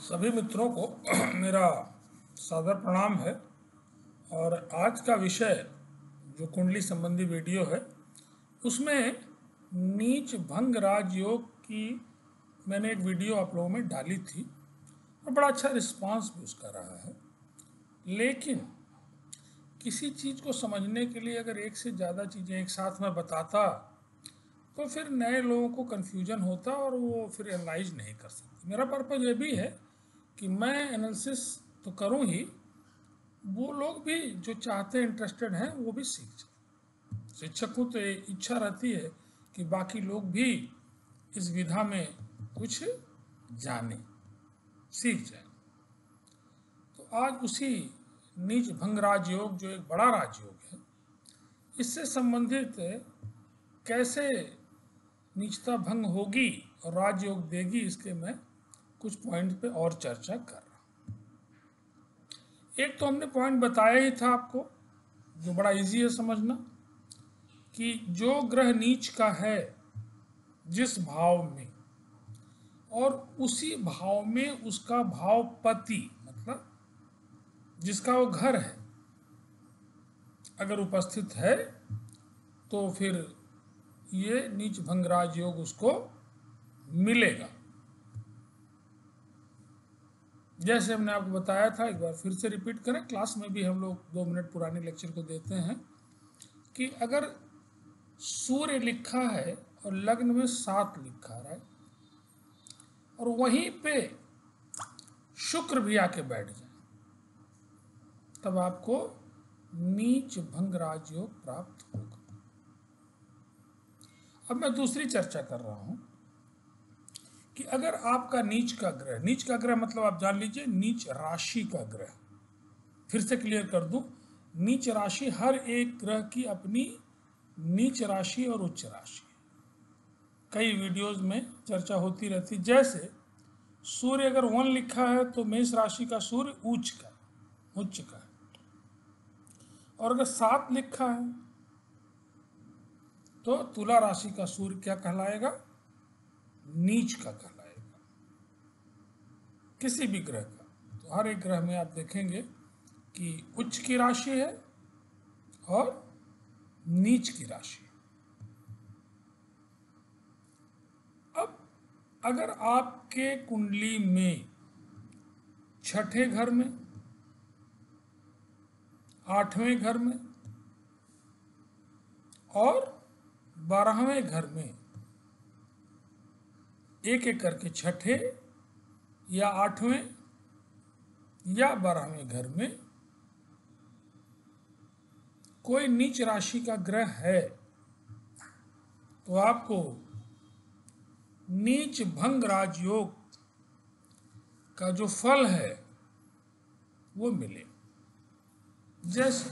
सभी मित्रों को मेरा सादर प्रणाम है। और आज का विषय जो कुंडली संबंधी वीडियो है उसमें नीच भंग राजयोग की मैंने एक वीडियो आप लोगों में डाली थी और बड़ा अच्छा रिस्पांस भी उसका रहा है। लेकिन किसी चीज़ को समझने के लिए अगर एक से ज़्यादा चीज़ें एक साथ में बताता तो फिर नए लोगों को कन्फ्यूजन होता और वो फिर एनालाइज नहीं कर सकते। मेरा पर्पज़ ये भी है कि मैं एनालिसिस तो करूं ही, वो लोग भी जो चाहते हैं, इंटरेस्टेड हैं, वो भी सीख जाए। शिक्षक को तो इच्छा रहती है कि बाकी लोग भी इस विधा में कुछ जाने, सीख जाए। तो आज उसी नीच भंग राजयोग, जो एक बड़ा राजयोग है, इससे संबंधित कैसे नीचता भंग होगी और राजयोग देगी, इसके मैं कुछ पॉइंट पे और चर्चा कर रहा हूँ। एक तो हमने पॉइंट बताया ही था आपको, जो बड़ा इजी है समझना, कि जो ग्रह नीच का है जिस भाव में, और उसी भाव में उसका भावपति मतलब जिसका वो घर है अगर उपस्थित है, तो फिर ये नीच भंग राजयोग उसको मिलेगा। जैसे हमने आपको बताया था, एक बार फिर से रिपीट करें, क्लास में भी हम लोग 2 मिनट पुराने लेक्चर को देते हैं, कि अगर सूर्य लिखा है और लग्न में 7 लिखा है और वहीं पे शुक्र भी आके बैठ जाए, तब आपको नीच भंग राजयोग प्राप्त होगा। अब मैं दूसरी चर्चा कर रहा हूं कि अगर आपका नीच का ग्रह मतलब आप जान लीजिए नीच राशि का ग्रह। फिर से क्लियर कर दूं, नीच राशि, हर एक ग्रह की अपनी नीच राशि और उच्च राशि, कई वीडियोस में चर्चा होती रहती। जैसे सूर्य अगर 1 लिखा है तो मेष राशि का सूर्य उच्च का है, और अगर 7 लिखा है तो तुला राशि का सूर्य क्या कहलाएगा? नीच का कहलाएगा, किसी भी ग्रह का। तो हर एक ग्रह में आप देखेंगे कि उच्च की राशि है और नीच की राशि। अब अगर आपके कुंडली में 6ठे घर में, 8वें घर में और 12वें घर में, एक एक करके 6ठे या 8वें या 12वें घर में कोई नीच राशि का ग्रह है, तो आपको नीच भंग राजयोग का जो फल है वो मिले। जैसे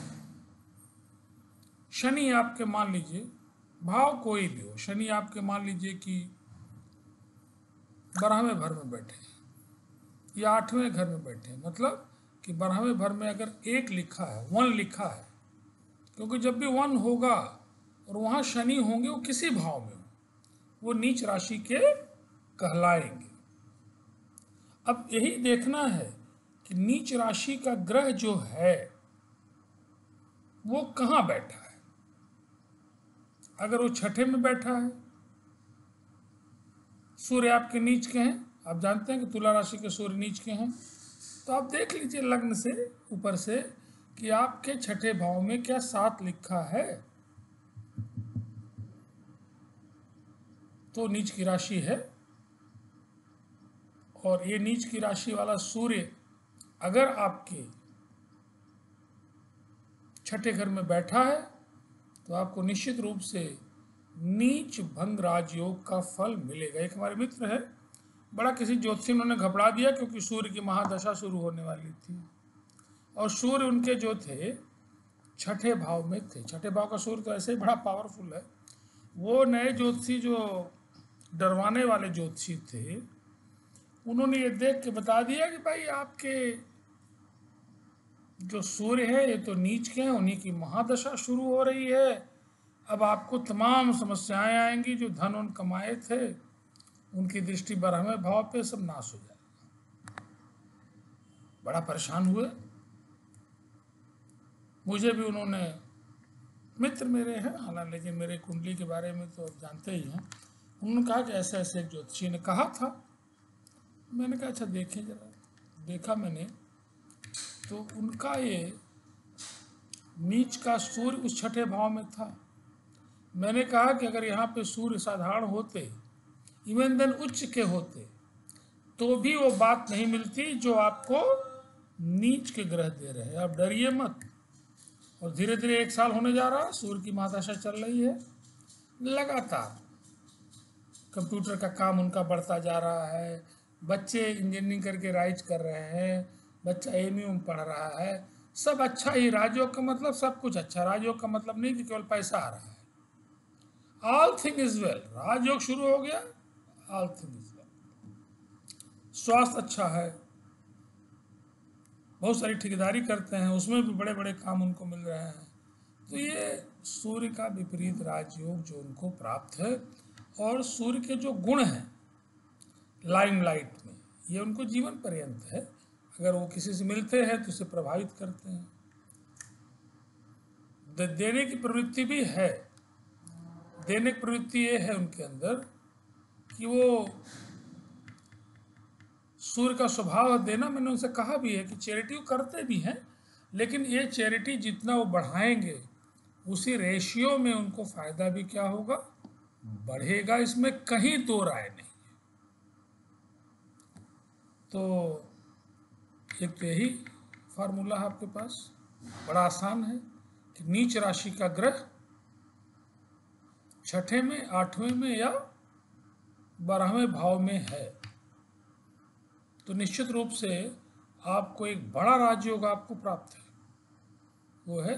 शनि आपके, मान लीजिए भाव कोई भी हो, शनि आपके मान लीजिए कि 12वें घर में बैठे या 8वें घर में बैठे, मतलब कि 12वें घर में अगर 1 लिखा है, 1 लिखा है, क्योंकि जब भी 1 होगा और वहाँ शनि होंगे, वो किसी भाव में हो, वो नीच राशि के कहलाएंगे। अब यही देखना है कि नीच राशि का ग्रह जो है वो कहाँ बैठा है। अगर वो 6ठे में बैठा है, सूर्य आपके नीच के हैं, आप जानते हैं कि तुला राशि के सूर्य नीच के हैं, तो आप देख लीजिए लग्न से ऊपर से कि आपके 6ठे भाव में क्या 7 लिखा है, तो नीच की राशि है। और ये नीच की राशि वाला सूर्य अगर आपके 6ठे घर में बैठा है, तो आपको निश्चित रूप से नीच भंग राजयोग का फल मिलेगा। एक हमारे मित्र है, बड़ा किसी ज्योतिषी उन्होंने घबरा दिया, क्योंकि सूर्य की महादशा शुरू होने वाली थी और सूर्य उनके जो थे 6ठे भाव में थे। 6ठे भाव का सूर्य तो ऐसे ही बड़ा पावरफुल है। वो नए ज्योतिषी, जो डरवाने वाले ज्योतिषी थे, उन्होंने ये देख के बता दिया कि भाई आपके जो सूर्य है ये तो नीच के हैं, उन्हीं की महादशा शुरू हो रही है, अब आपको तमाम समस्याएं आएंगी, जो धन उन कमाए थे उनकी दृष्टि 12वें भाव पे सब नाश हो जाएगा। बड़ा परेशान हुए। मुझे भी उन्होंने, मित्र मेरे हैं हालांकि, लेकिन मेरे कुंडली के बारे में तो आप जानते ही हैं, उन्होंने कहा कि ऐसे ऐसे एक ज्योतिषी ने कहा था। मैंने कहा अच्छा देखें जरा। देखा मैंने तो उनका ये नीच का सूर्य उस छठे भाव में था। मैंने कहा कि अगर यहाँ पे सूर्य साधारण होते, इवन देन उच्च के होते, तो भी वो बात नहीं मिलती जो आपको नीच के ग्रह दे रहे हैं। आप डरिए मत। और धीरे धीरे 1 साल होने जा रहा है, सूर्य की महादशा चल रही है, लगातार कंप्यूटर का काम उनका बढ़ता जा रहा है, बच्चे इंजीनियरिंग करके राइज कर रहे हैं, बच्चा एमयू में पढ़ रहा है, सब अच्छा ही। राजयोग का मतलब सब कुछ अच्छा, राजयोग का मतलब नहीं कि केवल पैसा आ रहा है। All thing is well. राजयोग शुरू हो गया, ऑल थिंग इज वेल। स्वास्थ्य अच्छा है, बहुत सारी ठेकेदारी करते हैं, उसमें भी बड़े बड़े काम उनको मिल रहे हैं। तो ये सूर्य का विपरीत राजयोग जो उनको प्राप्त है, और सूर्य के जो गुण हैं लाइमलाइट में, ये उनको जीवन पर्यंत है। अगर वो किसी से मिलते हैं तो उसे प्रभावित करते हैं। देने की प्रवृत्ति भी है। देने की प्रवृत्ति ये है उनके अंदर कि वो सूर्य का स्वभाव है देना। मैंने उनसे कहा भी है कि चैरिटी करते भी हैं, लेकिन ये चैरिटी जितना वो बढ़ाएंगे उसी रेशियो में उनको फायदा भी क्या होगा, बढ़ेगा। इसमें कहीं दो राय नहीं। तो एक तो यही फार्मूला है आपके पास, बड़ा आसान है कि नीच राशि का ग्रह छठे में, आठवें में या 12वें भाव में है, तो निश्चित रूप से आपको एक बड़ा राजयोग आपको प्राप्त है। वो है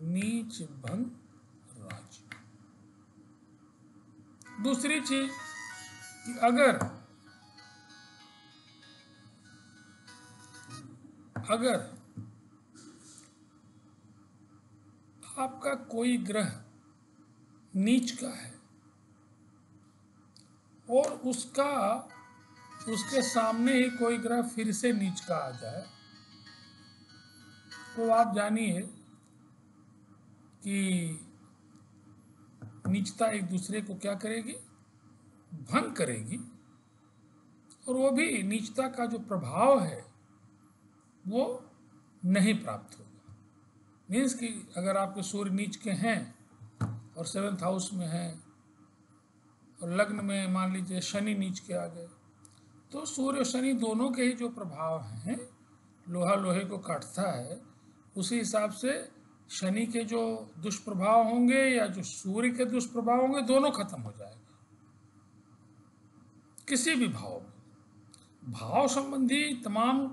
नीच भंग राज। दूसरी चीज कि अगर आपका कोई ग्रह नीच का है और उसके सामने ही कोई ग्रह फिर से नीच का आ जाए, तो आप जानिए कि नीचता एक दूसरे को क्या करेगी, भंग करेगी। और वो भी नीचता का जो प्रभाव है वो नहीं प्राप्त होगा। मीन्स कि अगर आपके सूर्य नीच के हैं और 7th हाउस में हैं और लग्न में मान लीजिए शनि नीच के आ गए, तो सूर्य और शनि दोनों के ही जो प्रभाव हैं, लोहा लोहे को काटता है, उसी हिसाब से शनि के जो दुष्प्रभाव होंगे या जो सूर्य के दुष्प्रभाव होंगे, दोनों खत्म हो जाएगा। किसी भी भाव में भाव संबंधी तमाम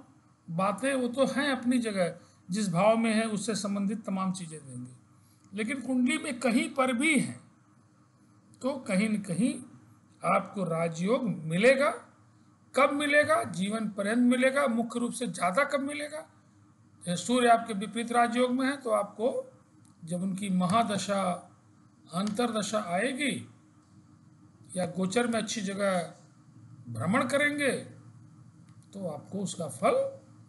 बातें वो तो हैं अपनी जगह, जिस भाव में है उससे संबंधित तमाम चीजें देंगे, लेकिन कुंडली में कहीं पर भी है तो कहीं न कहीं आपको राजयोग मिलेगा। कब मिलेगा? जीवन पर्यंत मिलेगा। मुख्य रूप से ज्यादा कब मिलेगा? सूर्य आपके विपरीत राजयोग में है तो आपको जब उनकी महादशा अंतरदशा आएगी या गोचर में अच्छी जगह भ्रमण करेंगे तो आपको उसका फल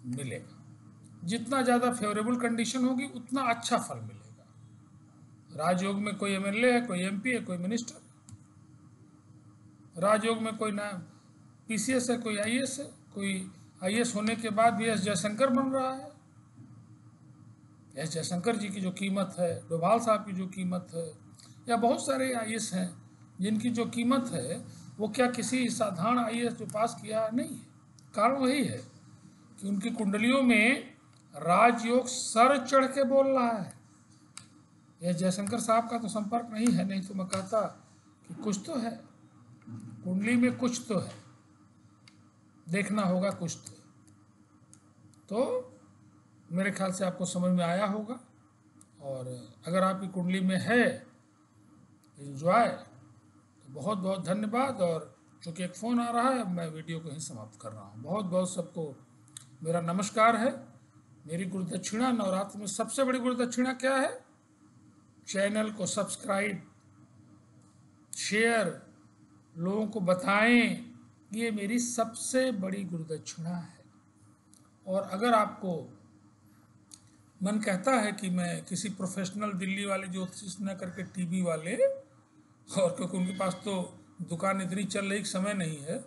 मिलेगा। जितना ज़्यादा फेवरेबल कंडीशन होगी उतना अच्छा फल मिलेगा। राजयोग में कोई एमएलए है, कोई एमपी है, कोई मिनिस्टर, राजयोग में कोई ना पीसीएस है, कोई आईएएस है, कोई आईएएस होने के बाद भी एस जयशंकर बन रहा है। एस जयशंकर जी की जो कीमत है, डोभाल साहब की जो कीमत है, या बहुत सारे आईएएस हैं जिनकी जो कीमत है वो क्या किसी साधारण आईएएस जो पास किया नहीं है। कारण वही है कि उनकी कुंडलियों में राजयोग सर चढ़ के बोल रहा है। एस जयशंकर साहब का तो संपर्क नहीं है, नहीं तो मैं कहता कि कुछ तो है कुंडली में, कुछ तो है, देखना होगा कुछ तो मेरे ख्याल से आपको समझ में आया होगा। और अगर आपकी कुंडली में है एंजॉय, तो बहुत बहुत धन्यवाद। और चूँकि एक फ़ोन आ रहा है, अब मैं वीडियो को ही समाप्त कर रहा हूँ। बहुत बहुत सबको मेरा नमस्कार है। मेरी गुरुदक्षिणा नवरात्र में सबसे बड़ी गुरुदक्षिणा क्या है? चैनल को सब्सक्राइब, शेयर, लोगों को बताएं, ये मेरी सबसे बड़ी गुरुदक्षिणा है। और अगर आपको मन कहता है कि मैं किसी प्रोफेशनल दिल्ली वाले ज्योतिष न करके टीवी वाले, और क्योंकि उनके पास तो दुकान इतनी चल रही समय नहीं है,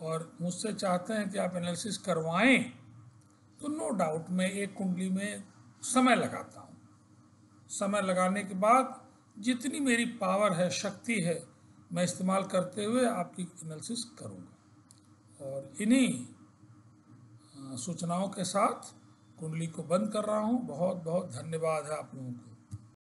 और मुझसे चाहते हैं कि आप एनालिसिस करवाएं, तो नो डाउट मैं एक कुंडली में समय लगाता हूँ। समय लगाने के बाद जितनी मेरी पावर है, शक्ति है, मैं इस्तेमाल करते हुए आपकी एनालिसिस करूँगा। और इन्हीं सूचनाओं के साथ कुंडली को बंद कर रहा हूँ। बहुत बहुत धन्यवाद है आप लोगों को।